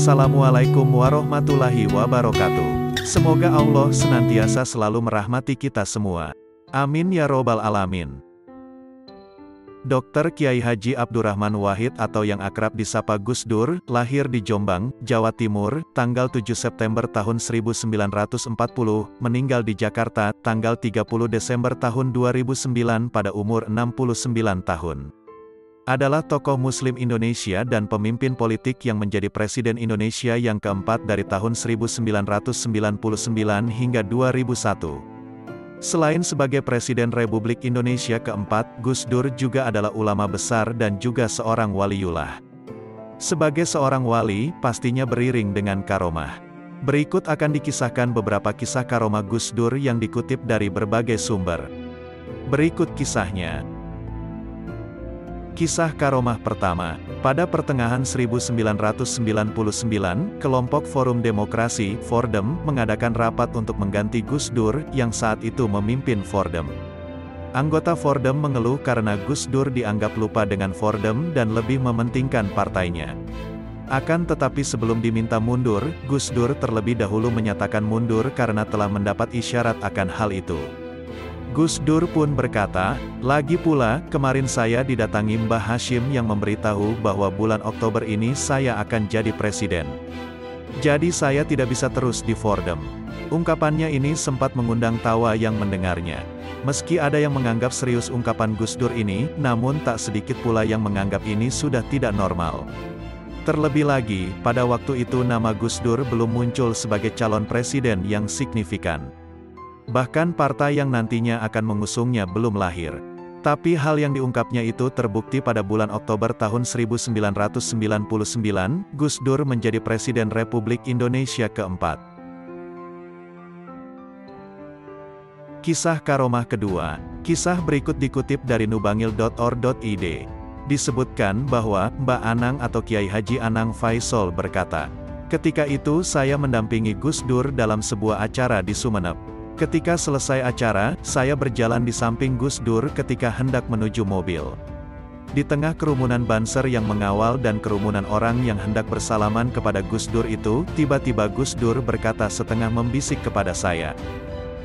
Assalamualaikum warahmatullahi wabarakatuh. Semoga Allah senantiasa selalu merahmati kita semua. Amin ya robbal alamin. Dr. Kiai Haji Abdurrahman Wahid atau yang akrab disapa Gus Dur, lahir di Jombang, Jawa Timur, tanggal 7 September tahun 1940, meninggal di Jakarta, tanggal 30 Desember tahun 2009 pada umur 69 tahun. Adalah tokoh Muslim Indonesia dan pemimpin politik yang menjadi Presiden Indonesia yang keempat dari tahun 1999 hingga 2001. Selain sebagai Presiden Republik Indonesia keempat, Gus Dur juga adalah ulama besar dan juga seorang waliullah. Sebagai seorang wali, pastinya beriring dengan karomah. Berikut akan dikisahkan beberapa kisah karomah Gus Dur yang dikutip dari berbagai sumber. Berikut kisahnya. Kisah karomah pertama. Pada pertengahan 1999, kelompok Forum Demokrasi, Fordem, mengadakan rapat untuk mengganti Gus Dur, yang saat itu memimpin Fordem. Anggota Fordem mengeluh karena Gus Dur dianggap lupa dengan Fordem dan lebih mementingkan partainya. Akan tetapi sebelum diminta mundur, Gus Dur terlebih dahulu menyatakan mundur karena telah mendapat isyarat akan hal itu. Gus Dur pun berkata, "Lagi pula, kemarin saya didatangi Mbah Hashim yang memberitahu bahwa bulan Oktober ini saya akan jadi presiden. Jadi saya tidak bisa terus di Fordem." Ungkapannya ini sempat mengundang tawa yang mendengarnya. Meski ada yang menganggap serius ungkapan Gus Dur ini, namun tak sedikit pula yang menganggap ini sudah tidak normal. Terlebih lagi, pada waktu itu nama Gus Dur belum muncul sebagai calon presiden yang signifikan. Bahkan partai yang nantinya akan mengusungnya belum lahir. Tapi hal yang diungkapnya itu terbukti pada bulan Oktober tahun 1999, Gus Dur menjadi Presiden Republik Indonesia keempat. Kisah karomah kedua. Kisah berikut dikutip dari nubangil.or.id. Disebutkan bahwa Mbak Anang atau Kiai Haji Anang Faisal berkata, "Ketika itu saya mendampingi Gus Dur dalam sebuah acara di Sumeneb. Ketika selesai acara, saya berjalan di samping Gus Dur ketika hendak menuju mobil. Di tengah kerumunan banser yang mengawal dan kerumunan orang yang hendak bersalaman kepada Gus Dur itu, tiba-tiba Gus Dur berkata setengah membisik kepada saya,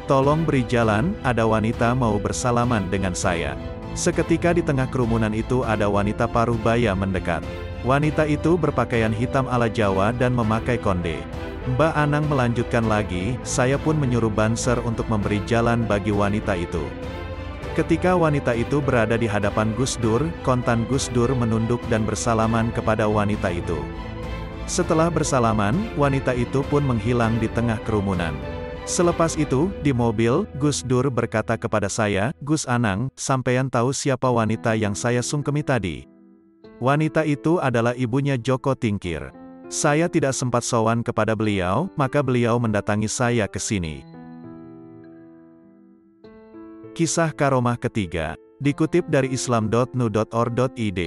'Tolong beri jalan, ada wanita mau bersalaman dengan saya.' Seketika di tengah kerumunan itu ada wanita paruh baya mendekat. Wanita itu berpakaian hitam ala Jawa dan memakai konde. Mbak Anang melanjutkan lagi, saya pun menyuruh banser untuk memberi jalan bagi wanita itu. Ketika wanita itu berada di hadapan Gus Dur, kontan Gus Dur menunduk dan bersalaman kepada wanita itu. Setelah bersalaman, wanita itu pun menghilang di tengah kerumunan. Selepas itu, di mobil, Gus Dur berkata kepada saya, 'Gus Anang, sampean tahu siapa wanita yang saya sungkemi tadi?' Wanita itu adalah ibunya Joko Tingkir. Saya tidak sempat sowan kepada beliau, maka beliau mendatangi saya ke sini." Kisah karomah ketiga. Dikutip dari islam.nu.or.id.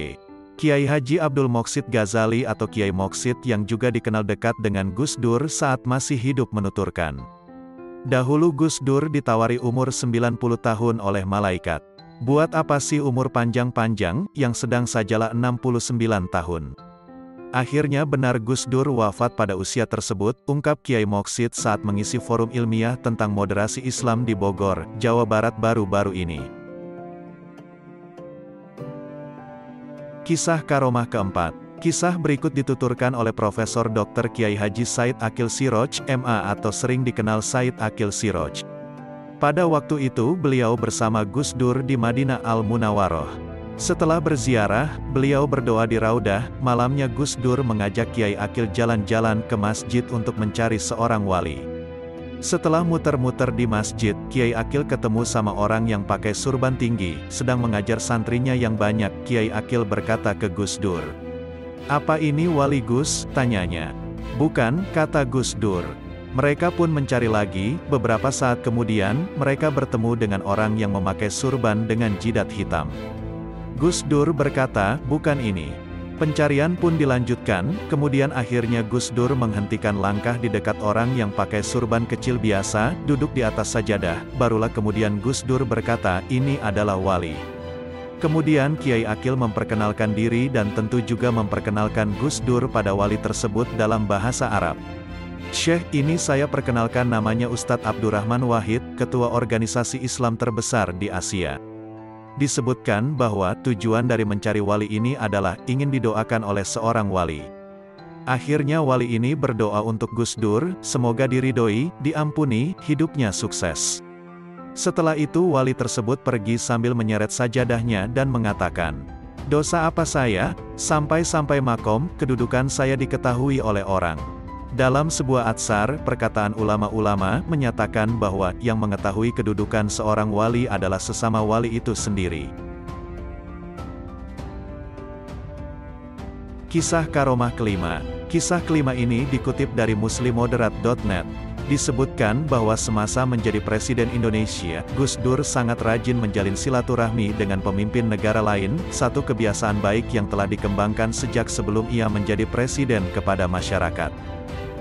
Kiai Haji Abdul Moqsid Ghazali atau Kiai Moqsid yang juga dikenal dekat dengan Gus Dur saat masih hidup menuturkan, "Dahulu Gus Dur ditawari umur 90 tahun oleh malaikat. Buat apa sih umur panjang-panjang, yang sedang sajalah 69 tahun. Akhirnya benar Gus Dur wafat pada usia tersebut," ungkap Kiai Moqsid saat mengisi forum ilmiah tentang moderasi Islam di Bogor, Jawa Barat baru-baru ini. Kisah karomah keempat. Kisah berikut dituturkan oleh Profesor Dr. Kiai Haji Said Akil Siroj, MA atau sering dikenal Said Akil Siroj. Pada waktu itu beliau bersama Gus Dur di Madinah Al-Munawwaroh. Setelah berziarah, beliau berdoa di Raudah. Malamnya Gus Dur mengajak Kiai Akil jalan-jalan ke masjid untuk mencari seorang wali. Setelah muter-muter di masjid, Kiai Akil ketemu sama orang yang pakai surban tinggi, sedang mengajar santrinya yang banyak. Kiai Akil berkata ke Gus Dur, "Apa ini wali Gus?" tanyanya. "Bukan," kata Gus Dur. Mereka pun mencari lagi. Beberapa saat kemudian, mereka bertemu dengan orang yang memakai surban dengan jidat hitam. Gus Dur berkata, "Bukan ini." Pencarian pun dilanjutkan, kemudian akhirnya Gus Dur menghentikan langkah di dekat orang yang pakai surban kecil biasa, duduk di atas sajadah, barulah kemudian Gus Dur berkata, "Ini adalah wali." Kemudian Kiai Akil memperkenalkan diri dan tentu juga memperkenalkan Gus Dur pada wali tersebut dalam bahasa Arab. "Syekh, ini saya perkenalkan, namanya Ustadz Abdurrahman Wahid, ketua organisasi Islam terbesar di Asia." Disebutkan bahwa tujuan dari mencari wali ini adalah ingin didoakan oleh seorang wali. Akhirnya wali ini berdoa untuk Gus Dur, semoga diridhoi, diampuni, hidupnya sukses. Setelah itu wali tersebut pergi sambil menyeret sajadahnya dan mengatakan, "Dosa apa saya, sampai-sampai makom, kedudukan saya diketahui oleh orang." Dalam sebuah atsar, perkataan ulama-ulama menyatakan bahwa yang mengetahui kedudukan seorang wali adalah sesama wali itu sendiri. Kisah karomah kelima. Kisah kelima ini dikutip dari muslimmoderate.net. Disebutkan bahwa semasa menjadi Presiden Indonesia, Gus Dur sangat rajin menjalin silaturahmi dengan pemimpin negara lain, satu kebiasaan baik yang telah dikembangkan sejak sebelum ia menjadi presiden kepada masyarakat.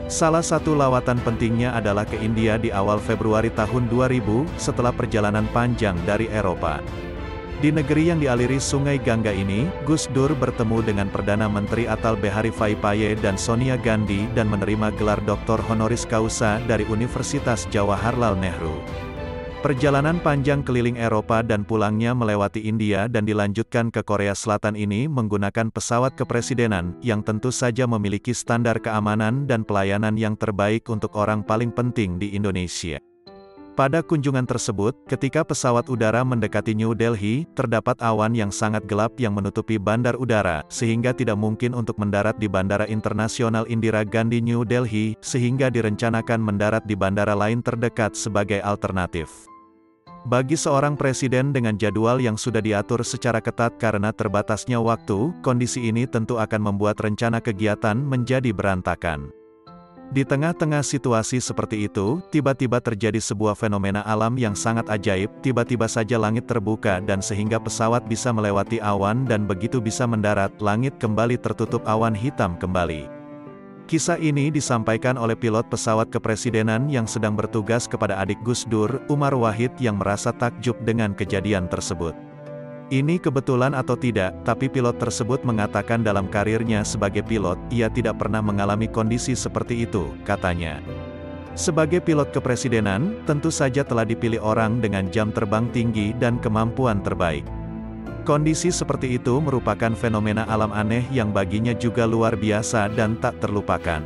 Salah satu lawatan pentingnya adalah ke India di awal Februari tahun 2000, setelah perjalanan panjang dari Eropa. Di negeri yang dialiri Sungai Gangga ini, Gus Dur bertemu dengan Perdana Menteri Atal Bihari Vajpayee dan Sonia Gandhi dan menerima gelar Doktor Honoris Causa dari Universitas Jawaharlal Nehru. Perjalanan panjang keliling Eropa dan pulangnya melewati India dan dilanjutkan ke Korea Selatan ini menggunakan pesawat kepresidenan, yang tentu saja memiliki standar keamanan dan pelayanan yang terbaik untuk orang paling penting di Indonesia. Pada kunjungan tersebut, ketika pesawat udara mendekati New Delhi, terdapat awan yang sangat gelap yang menutupi bandar udara, sehingga tidak mungkin untuk mendarat di Bandara Internasional Indira Gandhi New Delhi, sehingga direncanakan mendarat di bandara lain terdekat sebagai alternatif. Bagi seorang presiden dengan jadwal yang sudah diatur secara ketat karena terbatasnya waktu, kondisi ini tentu akan membuat rencana kegiatan menjadi berantakan. Di tengah-tengah situasi seperti itu, tiba-tiba terjadi sebuah fenomena alam yang sangat ajaib, tiba-tiba saja langit terbuka dan sehingga pesawat bisa melewati awan dan begitu bisa mendarat, langit kembali tertutup awan hitam kembali. Kisah ini disampaikan oleh pilot pesawat kepresidenan yang sedang bertugas kepada adik Gus Dur, Umar Wahid, yang merasa takjub dengan kejadian tersebut. Ini kebetulan atau tidak, tapi pilot tersebut mengatakan dalam karirnya sebagai pilot, ia tidak pernah mengalami kondisi seperti itu, katanya. Sebagai pilot kepresidenan, tentu saja telah dipilih orang dengan jam terbang tinggi dan kemampuan terbaik. Kondisi seperti itu merupakan fenomena alam aneh yang baginya juga luar biasa dan tak terlupakan.